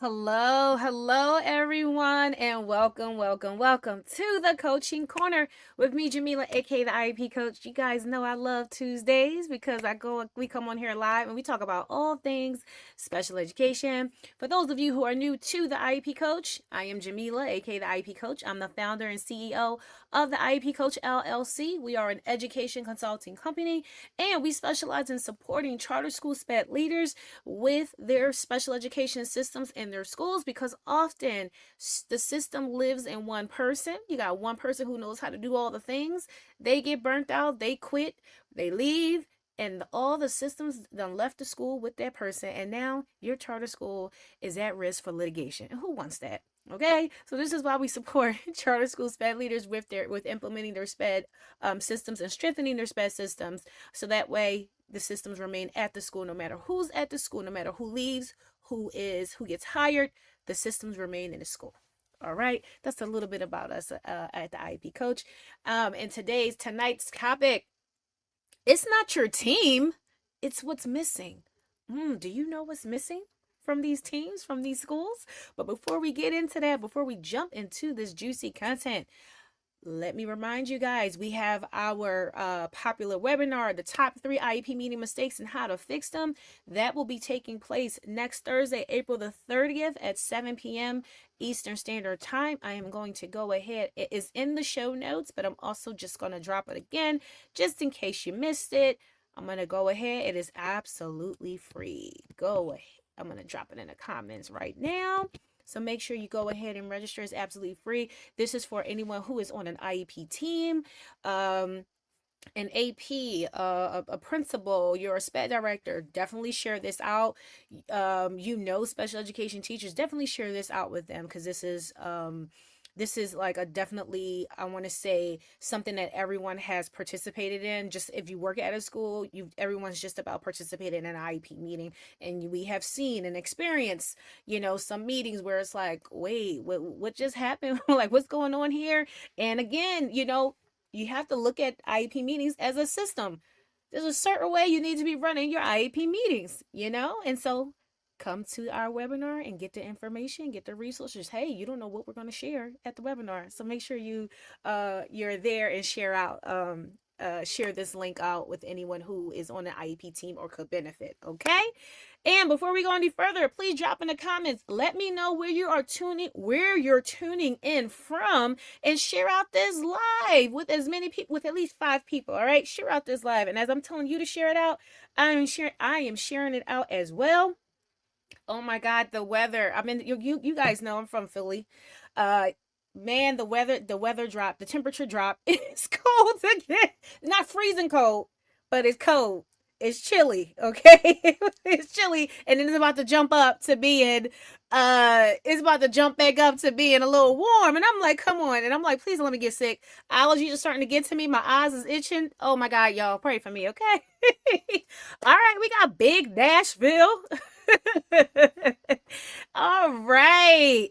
Hello, everyone, and welcome to the Coaching Corner with me, Jamila, aka the IEP Coach. You guys know I love Tuesdays because we come on here live and we talk about all things special education. For those of you who are new to the IEP Coach, I am Jamila, aka the IEP Coach. I'm the founder and CEO of the IEP Coach LLC. We are an education consulting company, and we specialize in supporting charter school SPED leaders with their special education systems in their schools, because often the system lives in one person. You got one person who knows how to do all the things. They get burnt out, they quit, they leave, and all the systems done left the school with that person, and now your charter school is at risk for litigation. And who wants that? Okay, so this is why we support charter school SPED leaders with implementing their SPED systems and strengthening their SPED systems, so that way the systems remain at the school no matter who's at the school, no matter who leaves, who gets hired. The systems remain in the school. All right, that's a little bit about us at the IEP Coach. And tonight's topic, it's not your team, it's what's missing. Do you know what's missing from these teams, from these schools? But before we get into that, before we jump into this juicy content, let me remind you guys, we have our popular webinar, the top 3 IEP meeting mistakes and how to fix them. That will be taking place next Thursday, April the 30th at 7 p.m. Eastern Standard Time. I am going to go ahead. It is in the show notes, but I'm also just going to drop it again, just in case you missed it. I'm going to go ahead. It is absolutely free. Go ahead. I'm going to drop it in the comments right now. So make sure you go ahead and register. It's absolutely free. This is for anyone who is on an IEP team, an AP, a principal, you're a SPED director. Definitely share this out. Special education teachers, definitely share this out with them, because this is like a definitely, I want to say, something that everyone has participated in. Just if you work at a school, everyone's just about participating in an IEP meeting. And we have seen and experienced, some meetings where it's like, wait, what just happened? Like, what's going on here? And again, you have to look at IEP meetings as a system. There's a certain way you need to be running your IEP meetings, and so come to our webinar and get the information, get the resources. Hey, you don't know what we're going to share at the webinar, so make sure you're there and share this link out with anyone who is on the IEP team or could benefit. Okay. And before we go any further, please drop in the comments. Let me know where you're tuning in from, and share out this live with as many people, with at least 5 people. All right, share out this live, and as I'm telling you to share it out, I am sharing it out as well. Oh my God, the weather. I mean, you guys know I'm from Philly. Man, the weather dropped. The temperature dropped. It's cold again. Not freezing cold, but it's cold. It's chilly, okay? It's chilly, and then it's about to jump up to being it's about to jump back up to being a little warm. And I'm like, come on. And I'm like, please don't let me get sick. Allergies are starting to get to me. My eyes is itching. Oh my God, y'all, pray for me, okay? All right, we got Big Nashville. All right.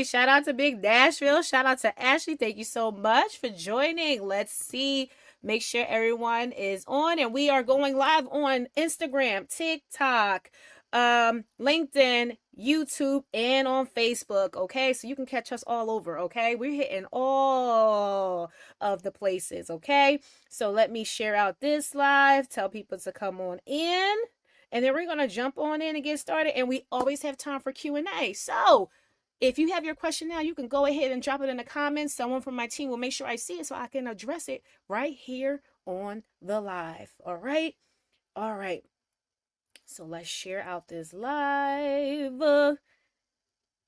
Shout out to Big Nashville. Shout out to Ashley. Thank you so much for joining. Let's see. Make sure everyone is on, and we are going live on Instagram, TikTok, LinkedIn, YouTube, and on Facebook. Okay, so you can catch us all over. Okay, we're hitting all of the places. Okay, so let me share out this live, tell people to come on in, and then we're gonna jump on in and get started. And we always have time for Q&A. So if you have your question now, you can go ahead and drop it in the comments. Someone from my team will make sure I see it so I can address it right here on the live. All right. So let's share out this live.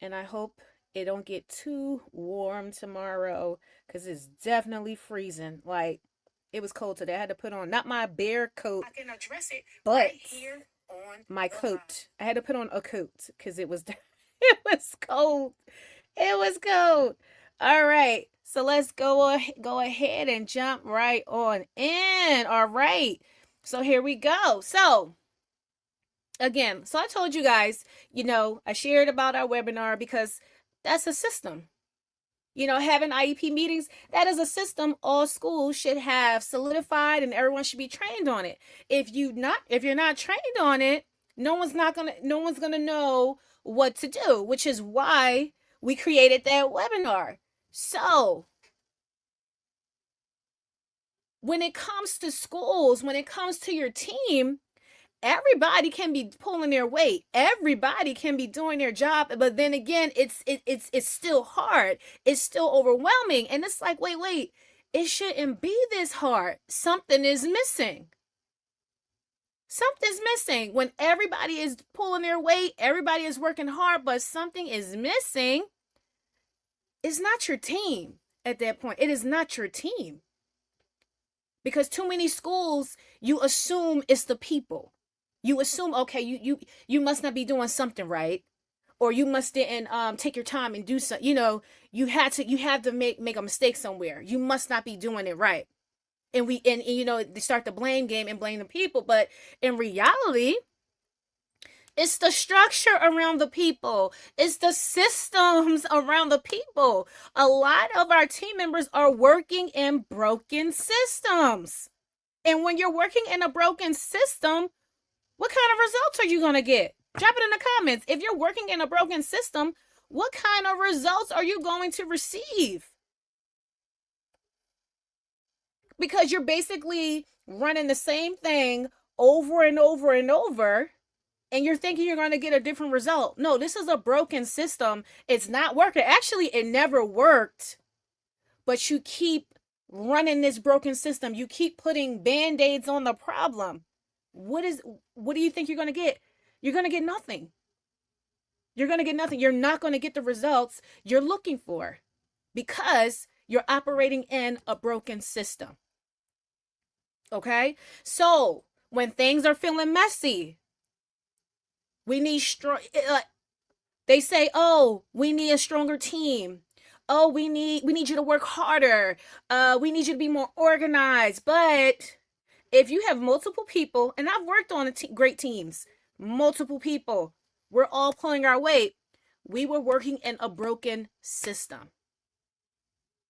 And I hope it don't get too warm tomorrow, because it's definitely freezing. Like, it was cold today. I had to put on, not my bear coat, I can address it but right here on my coat. I had to put on a coat because it was it was cold. It was cold. All right. So let's go ahead and jump right on in. All right. So here we go. So again, I told you guys, I shared about our webinar because that's a system. Having IEP meetings, that is a system all schools should have solidified, and everyone should be trained on it. If you're not trained on it, no one's gonna know what to do, which is why we created that webinar. So when it comes to schools, when it comes to your team, everybody can be pulling their weight. Everybody can be doing their job, but then again, it's still hard. It's still overwhelming, and it's like, wait, it shouldn't be this hard. Something is missing. Something's missing. When everybody is pulling their weight, everybody is working hard, but something is missing. It's not your team at that point. It is not your team. Because too many schools, you assume it's the people. You assume, okay, you must not be doing something right, or you must didn't take your time and do something. You had to make a mistake somewhere. You must not be doing it right. And they start the blame game and blame the people, but in reality, it's the structure around the people. It's the systems around the people. A lot of our team members are working in broken systems. And when you're working in a broken system, what kind of results are you going to get? Drop it in the comments. If you're working in a broken system, what kind of results are you going to receive? Because you're basically running the same thing over and over and over, and you're thinking you're going to get a different result. No, this is a broken system. It's not working. Actually, it never worked, but you keep running this broken system. You keep putting band-aids on the problem. What do you think you're going to get? You're going to get nothing. You're going to get nothing. You're not going to get the results you're looking for because you're operating in a broken system. Okay? So, when things are feeling messy, we need strong. They say, "Oh, we need a stronger team. Oh, we need you to work harder. We need you to be more organized." But if you have multiple people, and I've worked on great teams, multiple people, we're all pulling our weight. We were working in a broken system.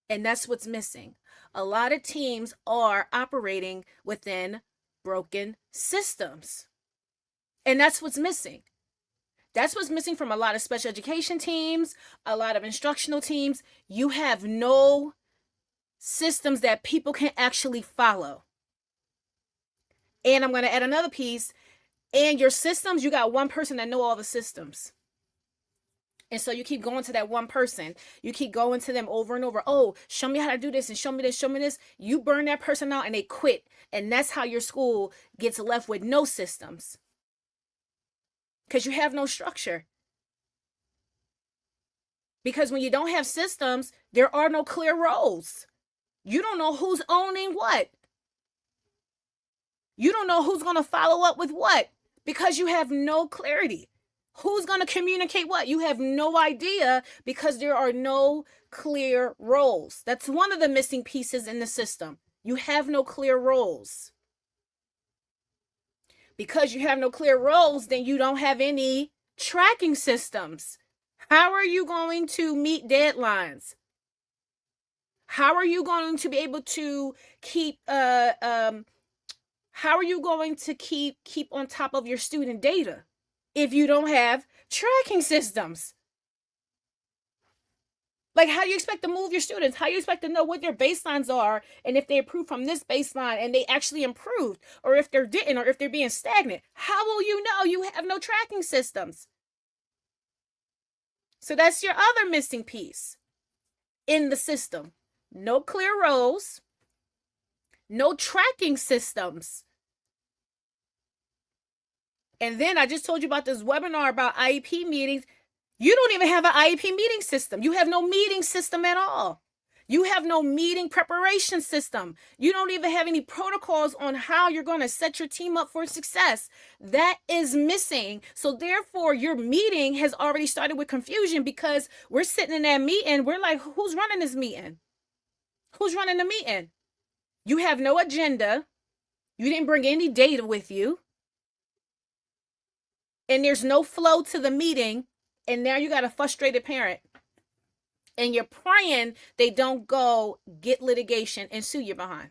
And that's what's missing. A lot of teams are operating within broken systems. And that's what's missing. That's what's missing from a lot of special education teams, a lot of instructional teams. You have no systems that people can actually follow. And I'm going to add another piece. And your systems, you got one person that know all the systems. And so you keep going to that one person. You keep going to them over and over. Oh, show me how to do this and show me this, show me this. You burn that person out and they quit. And that's how your school gets left with no systems. Because you have no structure. Because when you don't have systems, there are no clear roles. You don't know who's owning what. You don't know who's going to follow up with what. Because you have no clarity. Who's going to communicate what? You have no idea because there are no clear roles. That's one of the missing pieces in the system. You have no clear roles. Because you have no clear roles, then you don't have any tracking systems. How are you going to meet deadlines? How are you going to be able to keep how are you going to keep on top of your student data if you don't have tracking systems? Like, how do you expect to move your students? How do you expect to know what their baselines are and if they improved from this baseline and they actually improved, or if they didn't, or if they're being stagnant? How will you know? You have no tracking systems. So that's your other missing piece in the system. No clear roles, no tracking systems. And then I just told you about this webinar about IEP meetings. You don't even have an IEP meeting system. You have no meeting system at all. You have no meeting preparation system. You don't even have any protocols on how you're going to set your team up for success. That is missing. So therefore, your meeting has already started with confusion because we're sitting in that meeting. We're like, who's running this meeting? Who's running the meeting? You have no agenda. You didn't bring any data with you. And there's no flow to the meeting. And now you got a frustrated parent. And you're praying they don't go get litigation and sue you behind.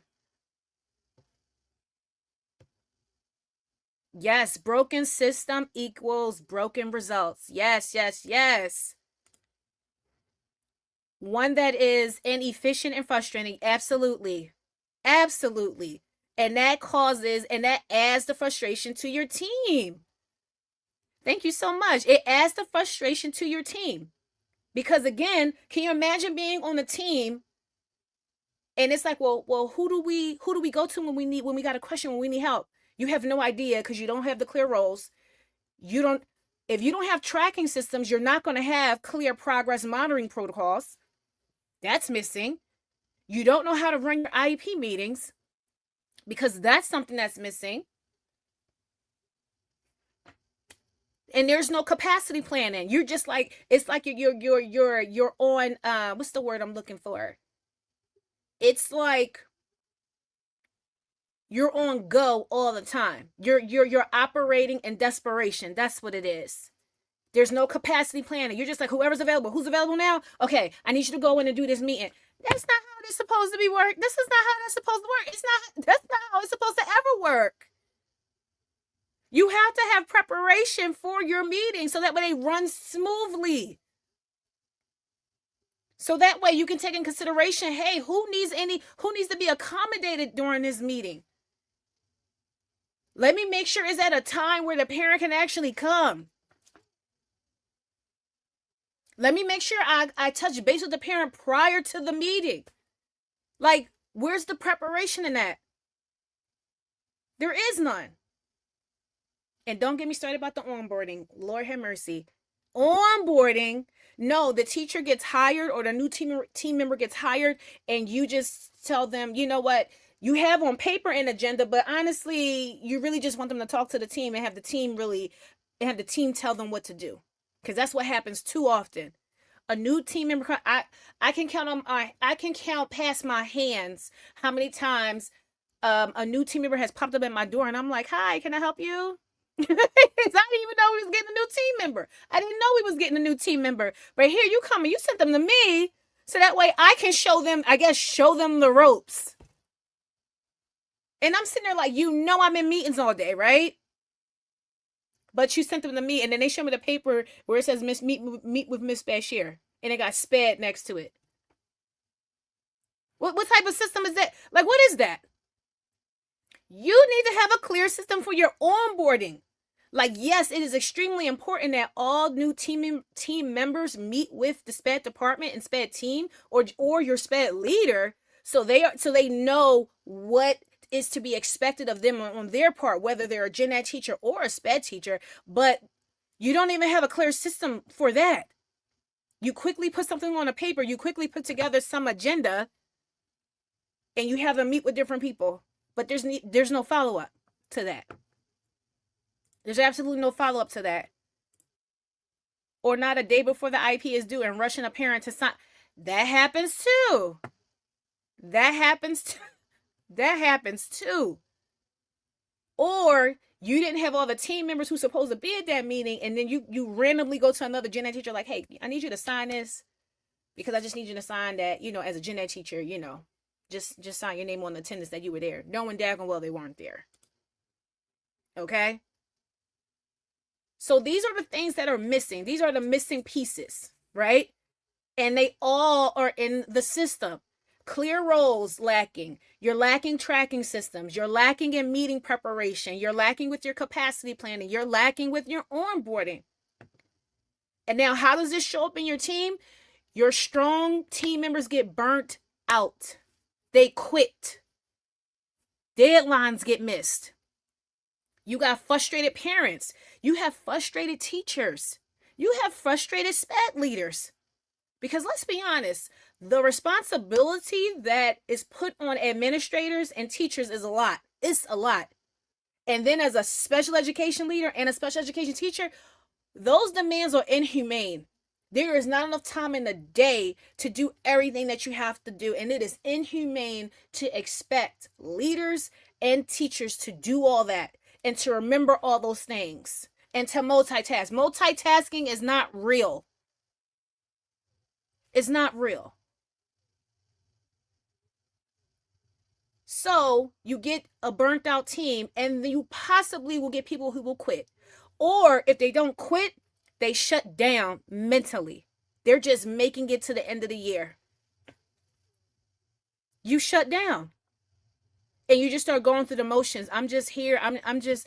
Yes, broken system equals broken results. Yes, yes, yes. One that is inefficient and frustrating. Absolutely. Absolutely. And that adds the frustration to your team. Thank you so much. It adds the frustration to your team. Because again, can you imagine being on a team and it's like, well, who do we go to when we got a question, when we need help? You have no idea because you don't have the clear roles. You don't If you don't have tracking systems, you're not going to have clear progress monitoring protocols. That's missing. You don't know how to run your IEP meetings because that's something that's missing. And there's no capacity planning. You're just like, it's like you're on what's the word I'm looking for? It's like you're on go all the time. You're operating in desperation. That's what it is. There's no capacity planning. You're just like, whoever's available. Who's available now? Okay, I need you to go in and do this meeting. That's not how it's supposed to be work. This is not how that's supposed to work. That's not how it's supposed to ever work. You have to have preparation for your meeting so that way they run smoothly. So that way you can take in consideration, hey, who needs to be accommodated during this meeting? Let me make sure it's at a time where the parent can actually come. Let me make sure I touch base with the parent prior to the meeting. Like, where's the preparation in that? There is none. And don't get me started about the onboarding. Lord have mercy. Onboarding. No, the teacher gets hired or the new team member gets hired and you just tell them, you know what? You have on paper an agenda, but honestly, you really just want them to talk to the team and have the team tell them what to do. Because that's what happens too often. A new team member, I can count past my hands how many times a new team member has popped up at my door and I'm like, hi, can I help you? I didn't even know we was getting a new team member. I didn't know we was getting a new team member. But here you come and you sent them to me so that way I can show them the ropes. And I'm sitting there like, I'm in meetings all day, right? But you sent them to me and then they show me the paper where it says meet with Miss Bashir and it got SPED next to it. What type of system is that? Like, what is that? You need to have a clear system for your onboarding. Like, yes, it is extremely important that all new team members meet with the SPED department and SPED team or your SPED leader so they know what is to be expected of them on their part, whether they're a gen ed teacher or a SPED teacher. But you don't even have a clear system for that. You quickly put something on a paper, you quickly put together some agenda, and you have them meet with different people. But there's no follow-up to that. There's absolutely no follow-up to that. Or not a day before the IEP is due and rushing a parent to sign. That happens too. That happens too. Or you didn't have all the team members who's supposed to be at that meeting, and then you randomly go to another gen ed teacher like, hey, I need you to sign this because I just need you to sign that, as a gen ed teacher, just sign your name on the attendance that you were there, knowing daggone well they weren't there. Okay? So these are the things that are missing. These are the missing pieces, right? And they all are in the system. Clear roles lacking. You're lacking tracking systems. You're lacking in meeting preparation. You're lacking with your capacity planning. You're lacking with your onboarding. And now, how does this show up in your team? Your strong team members get burnt out. They quit. Deadlines get missed. You got frustrated parents. You have frustrated teachers. You have frustrated SPED leaders. Because let's be honest, the responsibility that is put on administrators and teachers is a lot. It's a lot. And then as a special education leader and a special education teacher, those demands are inhumane. There is not enough time in the day to do everything that you have to do. And it is inhumane to expect leaders and teachers to do all that and to remember all those things and to multitask. Multitasking is not real. It's not real. So you get a burnt out team, and you possibly will get people who will quit. Or if they don't quit, they shut down mentally. They're just making it to the end of the year. You shut down. And you just start going through the motions. I'm just here. I'm just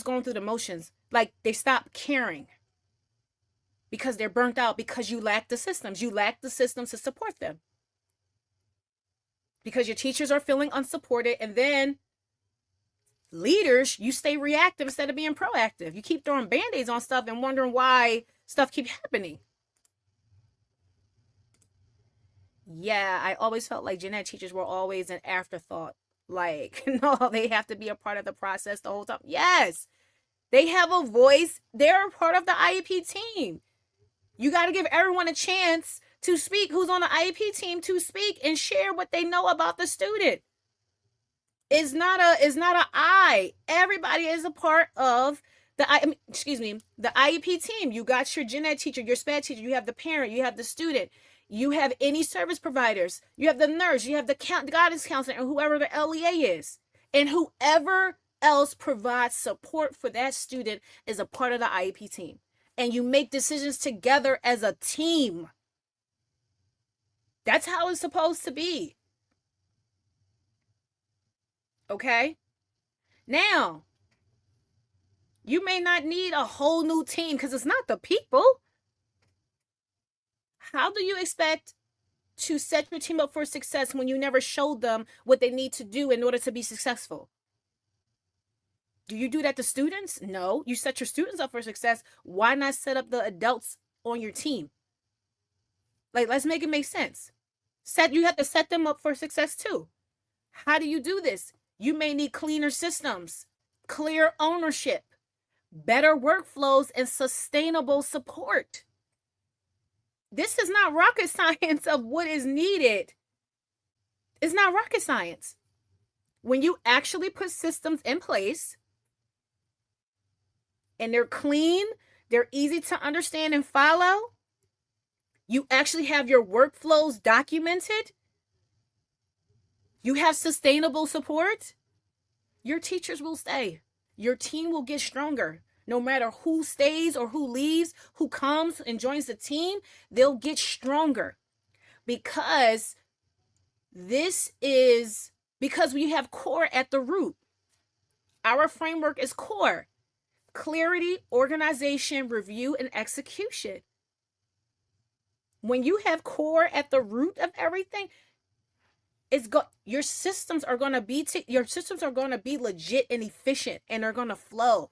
going through the motions. Like they stop caring because they're burnt out, because you lack the systems. You lack the systems to support them. Because your teachers are feeling unsupported, and then leaders, you stay reactive instead of being proactive. You keep throwing band-aids on stuff and wondering why stuff keeps happening. Yeah, I always felt like gen ed teachers were always an afterthought. Like, no, they have to be a part of the process the whole time. Yes, they have a voice. They're a part of the IEP team. You got to give everyone a chance to speak who's on the IEP team, to speak and share what they know about the student. It's not a I. Everybody is a part of the the IEP team. You got your gen ed teacher, your SPED teacher, you have the parent, you have the student, you have any service providers, you have the nurse, you have the guidance counselor, and whoever the LEA is. And whoever else provides support for that student is a part of the IEP team. And you make decisions together as a team. That's how it's supposed to be. Okay? Now, you may not need a whole new team because it's not the people. How do you expect to set your team up for success when you never showed them what they need to do in order to be successful? Do you do that to students? No. You set your students up for success. Why not set up the adults on your team? Like, let's make it make sense. You have to set them up for success too. How do you do this? You may need cleaner systems, clear ownership, better workflows, and sustainable support. This is not rocket science of what is needed. It's not rocket science. When you actually put systems in place and they're clean, they're easy to understand and follow, you actually have your workflows documented, you have sustainable support, your teachers will stay. Your team will get stronger. No matter who stays or who leaves, who comes and joins the team, they'll get stronger. Because we have core at the root. Our framework is core. Clarity, organization, review, and execution. When you have core at the root of everything, your systems are going to be legit and efficient, and they're going to flow.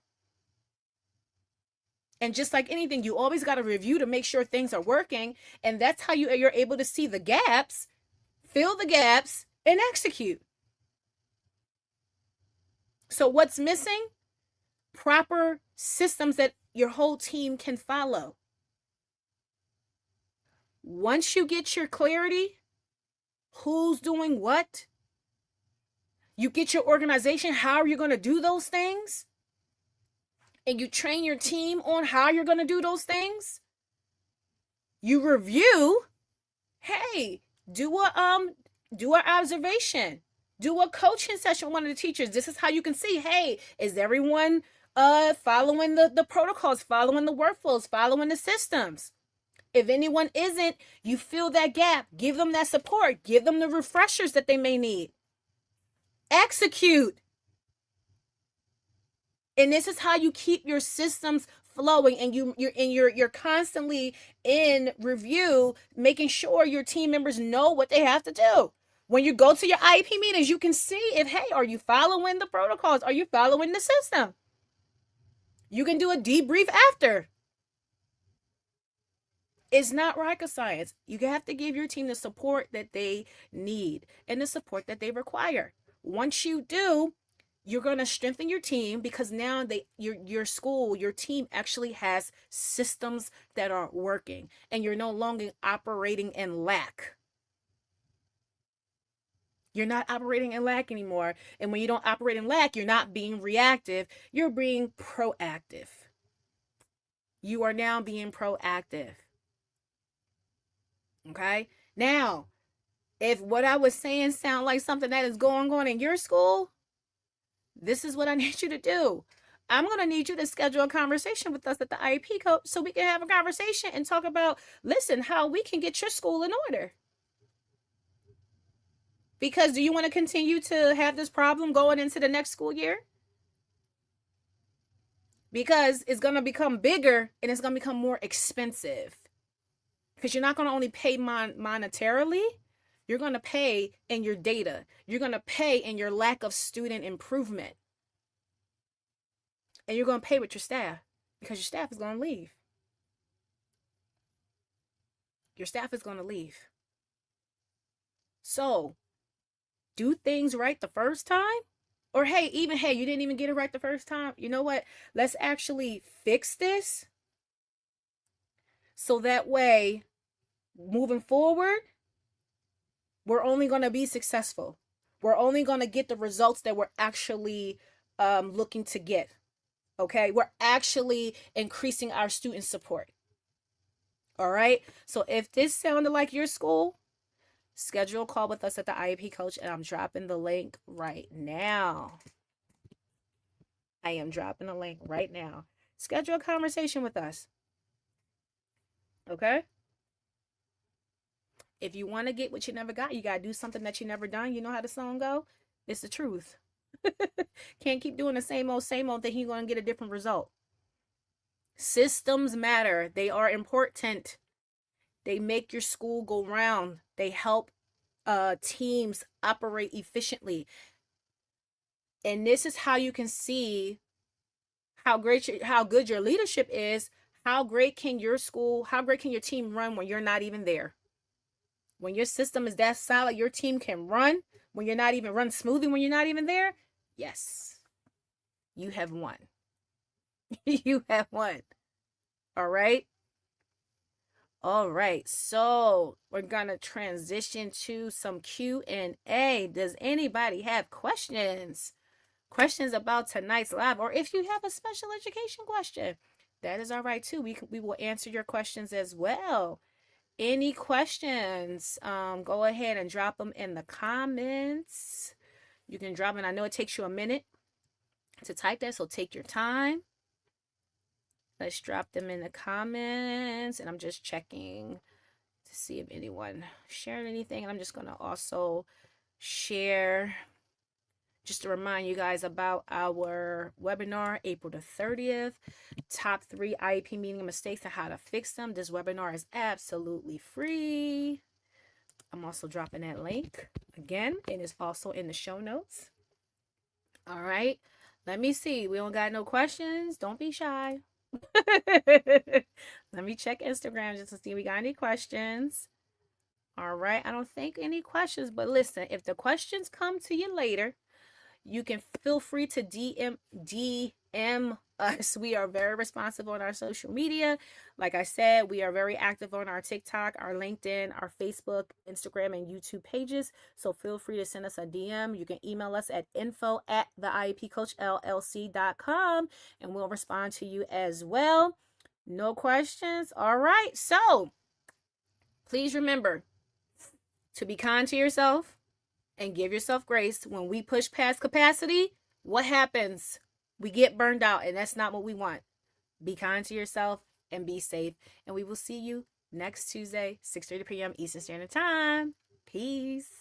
And just like anything, you always got to review to make sure things are working, and that's how you're able to see the gaps, fill the gaps, and execute. So what's missing? Proper systems that your whole team can follow. Once you get your clarity, who's doing what, you get your organization, how are you going to do those things, and you train your team on how you're going to do those things, you review, hey, do an observation, do a coaching session with one of the teachers. This is how you can see, hey, is everyone following the protocols, following the workflows, following the systems? If anyone isn't, you fill that gap, give them that support, give them the refreshers that they may need. Execute. And this is how you keep your systems flowing, and you're constantly in review, making sure your team members know what they have to do. When you go to your IEP meetings, you can see if, hey, are you following the protocols? Are you following the system? You can do a debrief after. It's not rocket science. You have to give your team the support that they need and the support that they require. Once you do, you're going to strengthen your team, because now your school, your team actually has systems that are working, and you're no longer operating in lack. You're not operating in lack anymore. And when you don't operate in lack, you're not being reactive, you're being proactive. You are now being proactive. Okay? Now, If what I was saying sound like something that is going on in your school, this is what I need you to do. I'm going to need you to schedule a conversation with us at the IEP coach so we can have a conversation and talk about, listen, how we can get your school in order. Because do you want to continue to have this problem going into the next school year? Because it's going to become bigger and it's going to become more expensive. Because you're not going to only pay monetarily, you're going to pay in your data. You're going to pay in your lack of student improvement. And you're going to pay with your staff because your staff is going to leave. Your staff is going to leave. So, do things right the first time. Or hey, you didn't even get it right the first time. You know what? Let's actually fix this. So that way, moving forward, we're only going to be successful. We're only going to get the results that we're actually looking to get. Okay? We're actually increasing our student support. All right? So if this sounded like your school, schedule a call with us at the IEP coach, and I'm dropping the link right now. I am dropping a link right now. Schedule a conversation with us. Okay? If you want to get what you never got, you got to do something that you never done. You know how the song go? It's the truth. Can't keep doing the same old thing. You're going to get a different result. Systems matter. They are important. They make your school go round. They help teams operate efficiently. And this is how you can see how good your leadership is. How great can your team run when you're not even there? When your system is that solid, your team can run when you're not even run smoothly when you're not even there. Yes, you have won. You have won. All right. All right. So we're gonna transition to some Q&A. Does anybody have questions? Questions about tonight's live, or if you have a special education question, that is all right too. We will answer your questions as well. Any questions? Go ahead and drop them in the comments. You can drop them. I know it takes you a minute to type that, so take your time. Let's drop them in the comments, and I'm just checking to see if anyone shared anything. And I'm just gonna also share, just to remind you guys about our webinar, April the 30th, top 3 IEP meeting mistakes and how to fix them. This webinar is absolutely free. I'm also dropping that link again. It is also in the show notes. All right. Let me see. We don't got no questions. Don't be shy. Let me check Instagram just to see if we got any questions. All right. I don't think any questions, but listen, if the questions come to you later, you can feel free to DM us. We are very responsive on our social media. Like I said, we are very active on our TikTok, our LinkedIn, our Facebook, Instagram, and YouTube pages. So feel free to send us a DM. You can email us at info@theiepcoachllc.com, and we'll respond to you as well. No questions? All right. So please remember to be kind to yourself and give yourself grace. When we push past capacity, what happens? We get burned out, and that's not what we want. Be kind to yourself and be safe. And we will see you next Tuesday, 6:30 p.m. Eastern Standard Time. Peace.